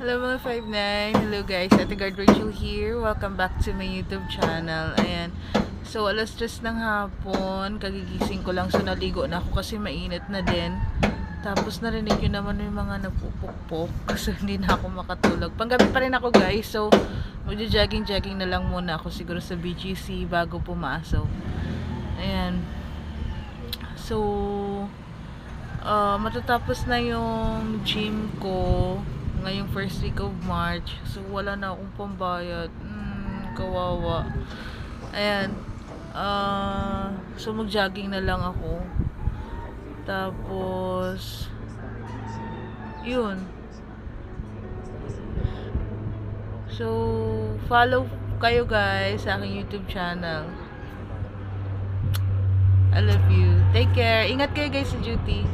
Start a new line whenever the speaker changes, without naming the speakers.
Hello mga 59. Hello guys, Ate Guard Rachel here. Welcome back to my YouTube channel. Ayan. So, alas 3 ng hapon. Kagigising ko lang. So, naligo na ako kasi mainit na din. Tapos, narinig yun naman yung mga nagpupukpok. So, hindi na ako makatulog. Panggabi pa rin ako guys. So, magja-jogging-jogging na lang muna ako siguro sa BGC bago pumasok. Ayan. So, matatapos na yung gym ko ngayong first week of March. So, wala na akong pambayad. Kawawa. Ayan. So, mag-jogging na lang ako. Tapos, yun. So, follow kayo guys sa aking YouTube channel. I love you. Take care. Ingat kayo guys sa duty.